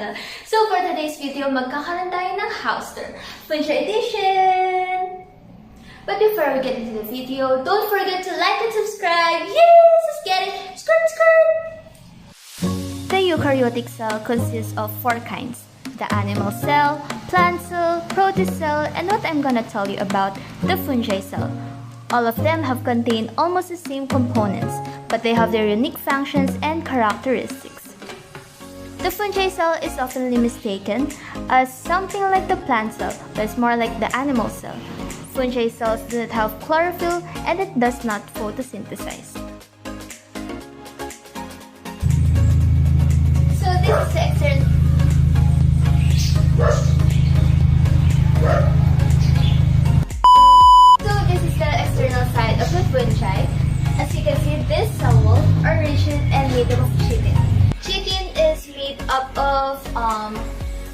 channel. So for today's video, magkakaroon tayo ng house tour, Fungi edition! But before we get into the video, don't forget to like and subscribe! Yes! Let's get it! Skirt! The eukaryotic cell consists of 4 kinds: the animal cell, plant cell, protist cell, and what I'm gonna tell you about, the fungi cell. All of them have contained almost the same components, but they have their unique functions and characteristics. The fungi cell is often mistaken as something like the plant cell, but it's more like the animal cell. Fungi cells do not have chlorophyll and it does not photosynthesize. So this is the external. So this is the external side of the fungi. As you can see, this cell wall are rigid and made up of chitin. Chitin is made up of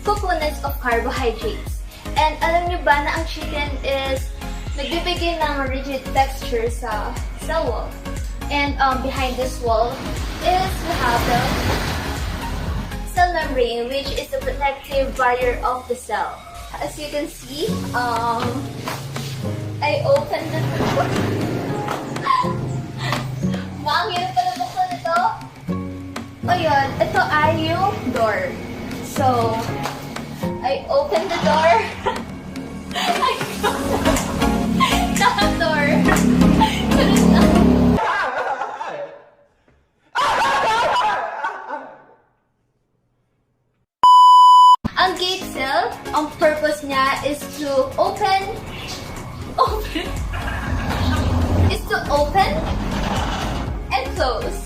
components of carbohydrates. And alam nyo ba na ang chitin is nagbibigay ng rigid texture sa cell wall. And behind this wall is we have the cell membrane, which is the protective barrier of the cell. As you can see, I opened the door. Ang hirap pala buksan ito. Ayun, ito ay yung door. So, I opened the door. Door. Ang gate cell, ang purpose niya is to open and close.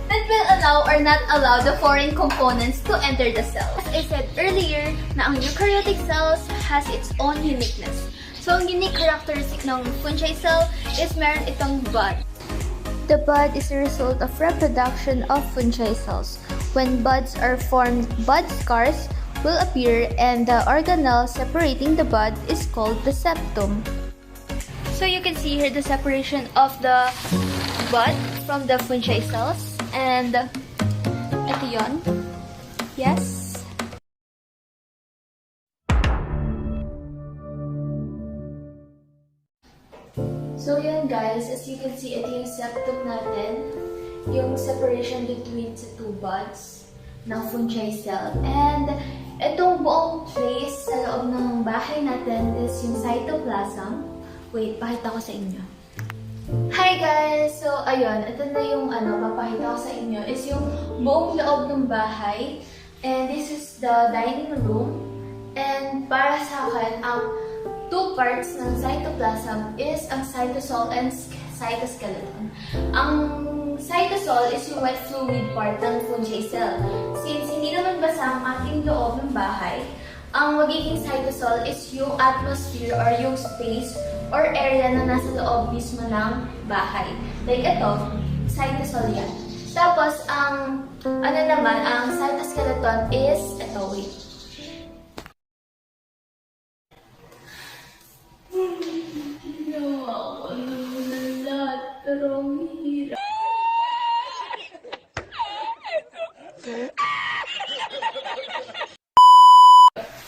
That will allow or not allow the foreign components to enter the cell. As I said earlier, na ang eukaryotic cells has its own uniqueness. So, ang unique characteristic ng fungi cell is meron itong bud. The bud is a result of reproduction of fungi cells. When buds are formed, bud scars will appear and the organelle separating the bud is called the septum. So you can see here the separation of the bud from the fungi cells, and ito yun. Yes. So yun guys, as you can see, ito yung septum natin, yung separation between the 2 buds ng fungi cell. And itong buong place sa loob ng bahay natin is yung cytoplasm. Wait, pakita ko sa inyo. Hi guys! So, ayun, ito na yung papakita ko sa inyo is yung buong loob ng bahay. And this is the dining room. And para sa akin, ang 2 parts ng cytoplasm is ang cytosol and cytoskeleton. Ang cytosol is yung wet fluid part ng fungi cell. Since hindi naman basa ang ating loob ng bahay, ang magiging cytosol is yung atmosphere or yung space or area na nasa loob mismo ng bahay. Like ito, cytosol yan. Tapos, ang cytoskeleton is, ito, wait. Ginawa ko naman lahat, pero ang hirap.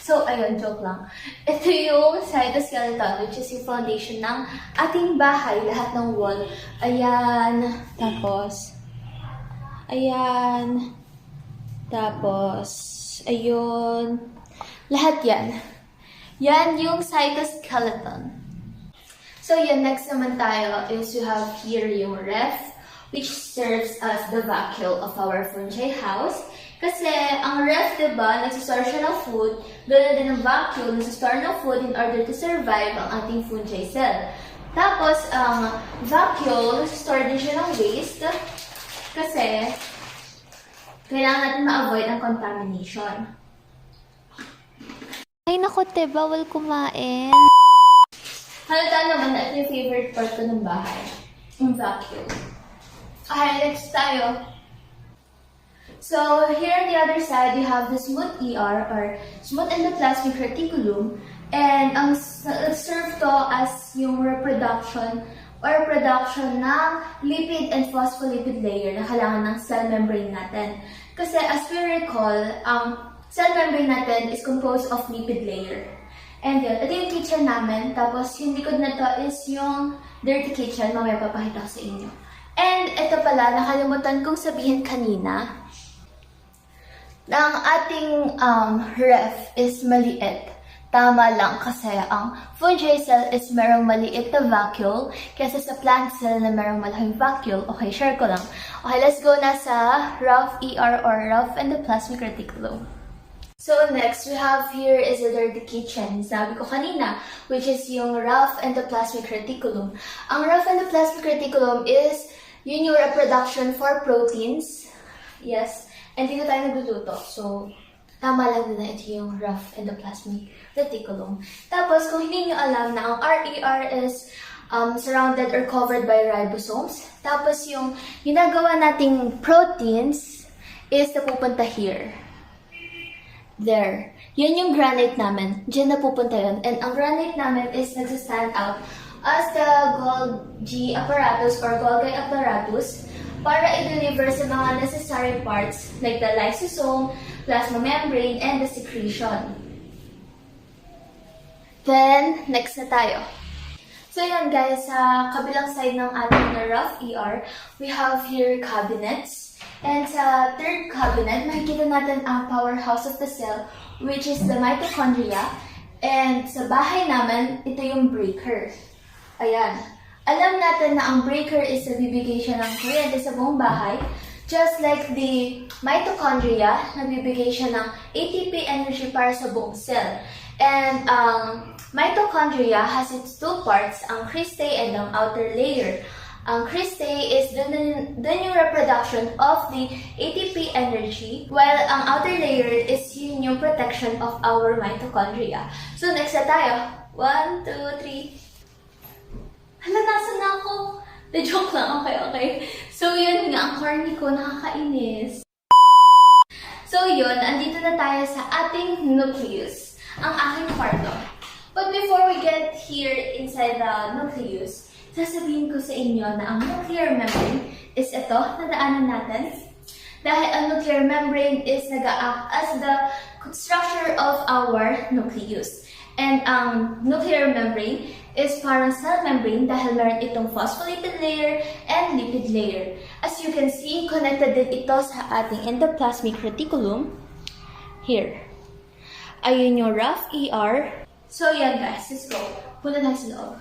So, ayun, joke lang. Ito yung cytoskeleton, which is yung foundation ng ating bahay, lahat ng wall. Ayan, tapos, ayan, tapos, ayun, lahat yan. Yan yung cytoskeleton. So, yun, next naman tayo is you have here yung ref, which serves as the vacuole of our fungi house. Kasi ang ref, diba, nagsistore siya ng food, ganoon din ang vacuole, nagsistore ng food in order to survive ang ating fungi cell. Tapos, ang vacuole, nagsistore din siya ng waste, kasi kailangan natin ma-avoid ang contamination. Ay naku, te, bawal kumain. Halata naman na ito yung favorite part ko ng bahay, yung vacuole. Okay, next tayo. So, here on the other side, you have the smooth ER or smooth endoplasmic reticulum. And ang serve to as yung reproduction or production ng lipid and phospholipid layer na kailangan ng cell membrane natin. Kasi as we recall, ang cell membrane natin is composed of lipid layer. And yun, ito yung kitchen namin. Tapos yung likod na to is yung dirty kitchen. Mamaya papakita ko sa inyo. And ito pala, nakalimutan kong sabihin kanina, na ang ating ref is maliit. Tama lang kasi ang fungi cell is merong maliit na vacuole kaysa sa plant cell na merong malaking vacuole. Okay, share ko lang. Okay, let's go na sa rough ER or rough endoplasmic reticulum. So next, we have here is the dirty kitchen. Sabi ko kanina, which is yung rough endoplasmic reticulum. Ang rough endoplasmic reticulum is yun yung reproduction for proteins. Yes. And dito tayo nagluluto. So, tama lang din na ito yung rough endoplasmic reticulum. Tapos, kung hindi nyo alam na ang RER is surrounded or covered by ribosomes. Tapos, yung ginagawa nating proteins is napupunta here. There. Yun yung granite namin. Diyan napupunta yun. And ang granite namin is nagsastand out as the Golgi apparatus or Golgi apparatus para i-deliver sa mga necessary parts like the lysosome, plasma membrane, and the secretion. Then, next na tayo. So yan guys, sa kabilang side ng ating rough ER, we have here cabinets. And sa third cabinet, makikita natin ang powerhouse of the cell, which is the mitochondria. And sa bahay namin, ito yung breaker. Ayan. Alam natin na ang breaker is nagbibigay siya ng kuryente sa buong bahay. Just like the mitochondria, nagbibigay siya ng ATP energy para sa buong cell. And ang mitochondria has its two parts, ang cristae and ang outer layer. Ang cristae is dun yung reproduction of the ATP energy, while ang outer layer is yun yung protection of our mitochondria. So next na tayo. 1, 2, 3. Hala, nasa na ako? The joke lang. Okay. So, yun nga. Ang corny ko. Nakakainis. So, yun. Andito na tayo sa ating nucleus. Ang aking kwarto. But before we get here inside the nucleus, sasabihin ko sa inyo na ang nuclear membrane is ito. Nadaanan natin. Dahil ang nuclear membrane is nag-act as the structure of our nucleus. And ang nuclear membrane is parang cell membrane dahil meron itong phospholipid layer and lipid layer. As you can see, connected din ito sa ating endoplasmic reticulum. Here. Ayun yung rough ER. So yan guys, let's go. Punta tayo sa loob.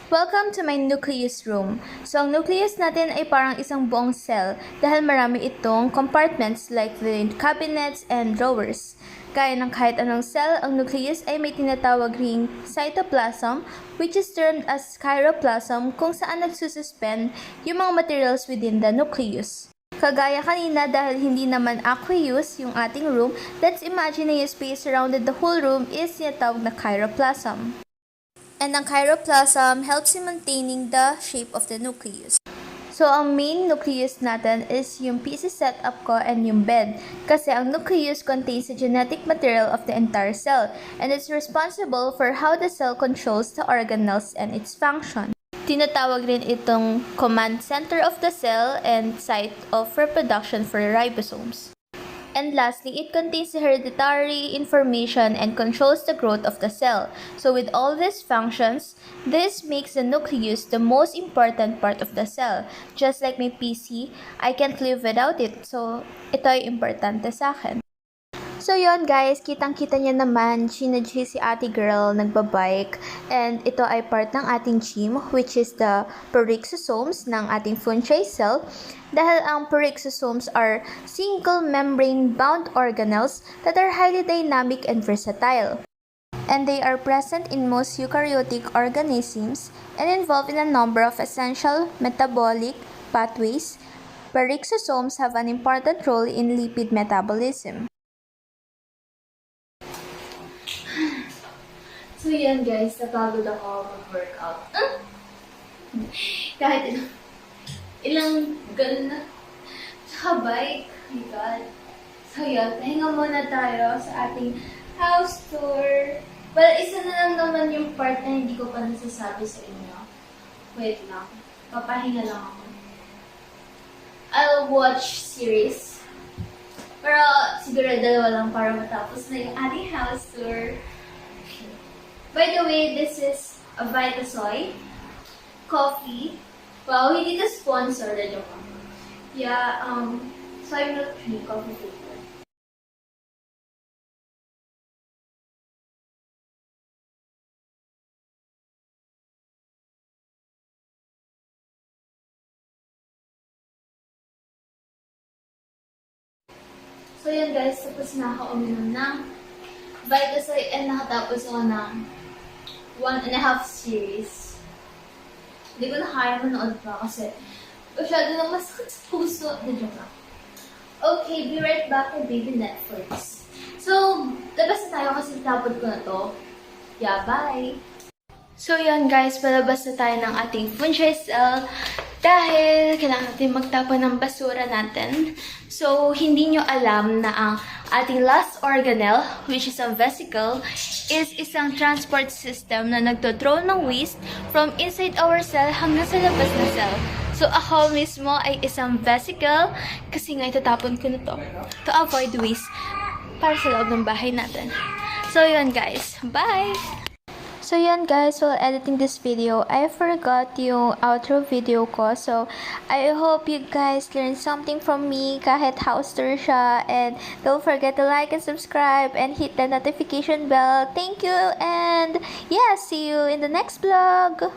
Welcome to my nucleus room. So ang nucleus natin ay parang isang buong cell dahil marami itong compartments like the cabinets and drawers. Gaya ng kahit anong cell, ang nucleus ay may tinatawag ring cytoplasm, which is termed as chiroplasm, kung saan nagsususpend yung mga materials within the nucleus. Kagaya kanina, dahil hindi naman aqueous yung ating room, let's imagine na yung space surrounded the whole room is tinatawag na chiroplasm. And ang chiroplasm helps in maintaining the shape of the nucleus. So, ang main nucleus natin is yung pieces setup ko and yung bed. Kasi ang nucleus contains the genetic material of the entire cell and it's responsible for how the cell controls the organelles and its function. Tinatawag rin itong command center of the cell and site of reproduction for ribosomes. And lastly, it contains the hereditary information and controls the growth of the cell. So with all these functions, this makes the nucleus the most important part of the cell. Just like my PC, I can't live without it. So ito ay importante sa akin. So yon guys, kitang-kita niya naman, si ate girl nagbabike. And ito ay part ng ating gym, which is the peroxisomes ng ating fungi cell. Dahil ang peroxisomes are single membrane bound organelles that are highly dynamic and versatile. And they are present in most eukaryotic organisms and involved in a number of essential metabolic pathways. Peroxisomes have an important role in lipid metabolism. So yan guys, napagod ako mag-workout. Kahit ilang ganun na bike. Oh my God. So yan, pahinga muna tayo sa ating house tour. Well, isa na lang naman yung part na hindi ko pa nasasabi sa inyo. Wait lang. Papahinga lang ako. I'll watch series. Pero siguro dalawa lang para matapos na yung ating house tour. By the way, this is a Vitasoy coffee. Wow, hindi na sponsor na joke. Yeah, soy milk tea coffee flavor. So yun guys, tapos na ako uminom ng Vitasoy and nakatapos ako ng 1.5 series. Hindi ko na kaya manood pa kasi masyado na masakit sa puso. Joke lang. Okay, be right back with Baby Netflix. So, labas na tayo kasi tapod ko na to. Yeah, bye! So yun guys, palabas na tayo ng ating fungi cell dahil kailangan natin magtapon ng basura natin. So, hindi nyo alam na ang ating last organelle, which is a vesicle, is isang transport system na nagtothrow ng waste from inside our cell hanggang sa labas na cell. So, ako mismo ay isang vesicle kasi nga itatapon ko na to avoid waste para sa loob ng bahay natin. So, yun guys. Bye! So yan guys, while editing this video, I forgot yung outro video ko. So, I hope you guys learned something from me kahit house tour siya. And don't forget to like and subscribe and hit the notification bell. Thank you and yeah, see you in the next vlog.